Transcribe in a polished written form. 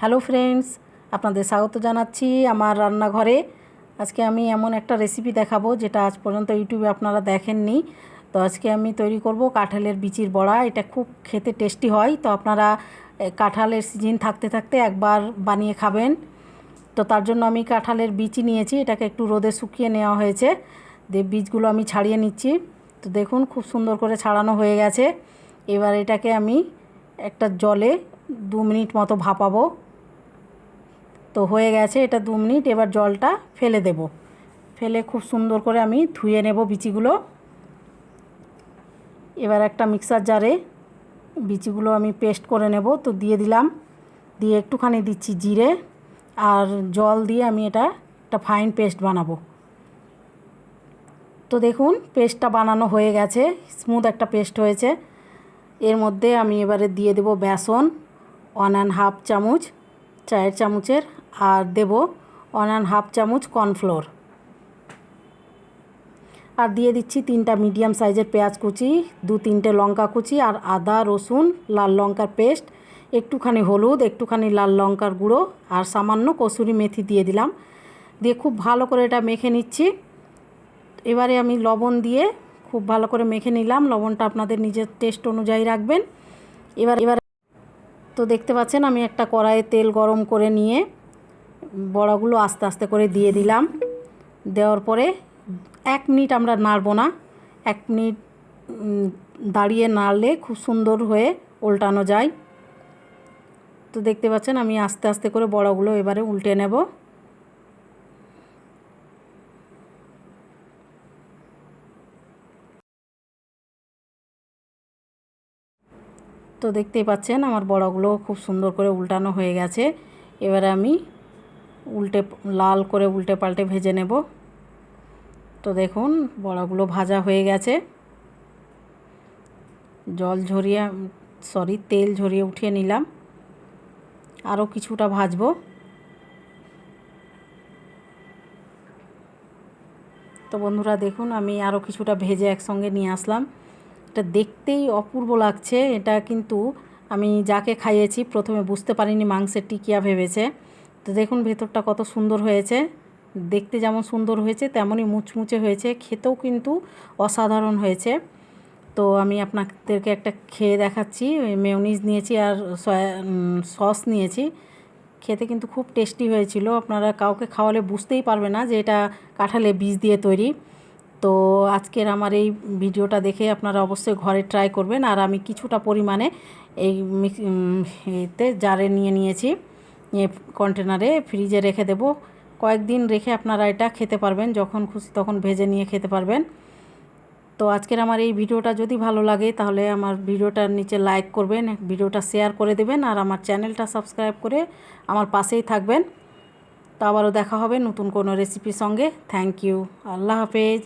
Hello friends, আপনাদের স্বাগত জানাচ্ছি আমার রান্নাঘরে। আজকে আমি এমন একটা রেসিপি দেখাবো যেটা আজ পর্যন্ত ইউটিউবে আপনারা দেখেননি। তো আজকে আমি তৈরি করব কাঁঠালের বিচির বড়া। এটা খুব খেতে টেস্টি হয়। তো আপনারা কাঁঠালের সিজন থাকতে থাকতে একবার বানিয়ে খাবেন। তো তার জন্য আমি কাঁঠালের বিচি নিয়েছি, এটাকে একটু রোদে শুকিয়ে নেওয়া হয়েছে। দিয়ে বীজগুলো আমি ছাড়িয়ে নিচ্ছি। তো দেখুন খুব সুন্দর করে ছাড়ানো হয়ে গেছে। এবার এটাকে আমি একটা জলে 2 মিনিট মতো ভাপাবো। তো হয়ে গেছে এটা 2 মিনিট। এবার জলটা ফেলে দেব। ফেলে খুব সুন্দর করে আমি ধুয়ে নেব বিচিগুলো। এবার একটা মিক্সার জারে বিচিগুলো আমি পেস্ট করে নেব। তো দিয়ে দিলাম, দিয়ে একটুখানি দিচ্ছি জিরে আর জল দিয়ে আমি এটা একটা ফাইন পেস্ট বানাবো। তো দেখুন পেস্টটা বানানো হয়ে গেছে, স্মুথ একটা পেস্ট হয়েছে। এর মধ্যে আমি এবারে দিয়ে দেব বেসন 1.5 চামচ, চায়ের চামচের, আর দেব 1.5 চামচ কর্নফ্লোর, আর দিয়ে দিচ্ছি 3টা মিডিয়াম সাইজের পেঁয়াজ কুচি, 2-3টে লঙ্কা কুচি, আর আদা রসুন লাল লঙ্কার পেস্ট, একটুখানি হলুদ, একটুখানি লাল লঙ্কার গুঁড়ো, আর সামান্য কসুরি মেথি দিয়ে দিলাম। দিয়ে খুব ভালো করে এটা মেখে নিচ্ছি। এবারে আমি লবণ দিয়ে খুব ভালো করে মেখে নিলাম। লবণটা আপনাদের নিজের টেস্ট অনুযায়ী রাখবেন। এবার তো দেখতে পাচ্ছেন আমি একটা কড়াইয়ে তেল গরম করে নিয়ে বড়াগুলো আস্তে আস্তে করে দিয়ে দিলাম। দেওয়ার পরে 1 মিনিট আমরা নাড়বো না। 1 মিনিট দাঁড়িয়ে নাড়লে খুব সুন্দর হয়ে উল্টানো যায়। তো দেখতে পাচ্ছেন আমি আস্তে আস্তে করে বড়াগুলো এবারে উল্টে নেব। তো দেখতেই পাচ্ছেন আমার বড়াগুলো খুব সুন্দর করে উল্টানো হয়ে গেছে। এবারে আমি লাল করে উল্টে পাল্টে ভেজে নেব। তো দেখুন বড়াগুলো ভাজা হয়ে গেছে। তেল ঝরিয়ে উঠিয়ে নিলাম। আরও কিছুটা ভাজবো। তো বন্ধুরা দেখুন আমি আরও কিছুটা ভেজে একসঙ্গে নিয়ে আসলাম। এটা দেখতেই অপূর্ব লাগছে। এটা কিন্তু আমি যাকে খাইয়েছি প্রথমে বুঝতে পারিনি মাংসের টিকিয়া ভেবেছে। তো দেখুন ভেতরটা কত সুন্দর হয়েছে। দেখতে যেমন সুন্দর হয়েছে তেমনই মুচমুচে হয়েছে, খেতেও কিন্তু অসাধারণ হয়েছে। তো আমি আপনাদেরকে একটা খেয়ে দেখাচ্ছি। মেয়োনিজ নিয়েছি আর সস নিয়েছি। খেতে কিন্তু খুব টেস্টি হয়েছিল। আপনারা কাউকে খাওয়ালে বুঝতেই পারবে না যে এটা কাঁঠালের বীজ দিয়ে তৈরি। তো আজকের আমার এই ভিডিওটা দেখে আপনারা অবশ্যই ঘরে ট্রাই করবেন। আর আমি কিছুটা পরিমাণে এই এতে জারে নিয়েছি, কন্টেনারে ফ্রিজে রেখে দেব। কয়েকদিন রেখে আপনারা এটা খেতে পারবেন, যখন খুশি তখন ভেজে নিয়ে খেতে পারবেন। তো আজকের আমার এই ভিডিওটা যদি ভালো লাগে তাহলে আমার ভিডিওটার নিচে লাইক করবেন, ভিডিওটা শেয়ার করে দেবেন, আর আমার চ্যানেলটা সাবস্ক্রাইব করে আমার পাশেই থাকবেন। তো আবারও দেখা হবে নতুন কোনো রেসিপির সঙ্গে। Thank you. আল্লাহ হাফেজ।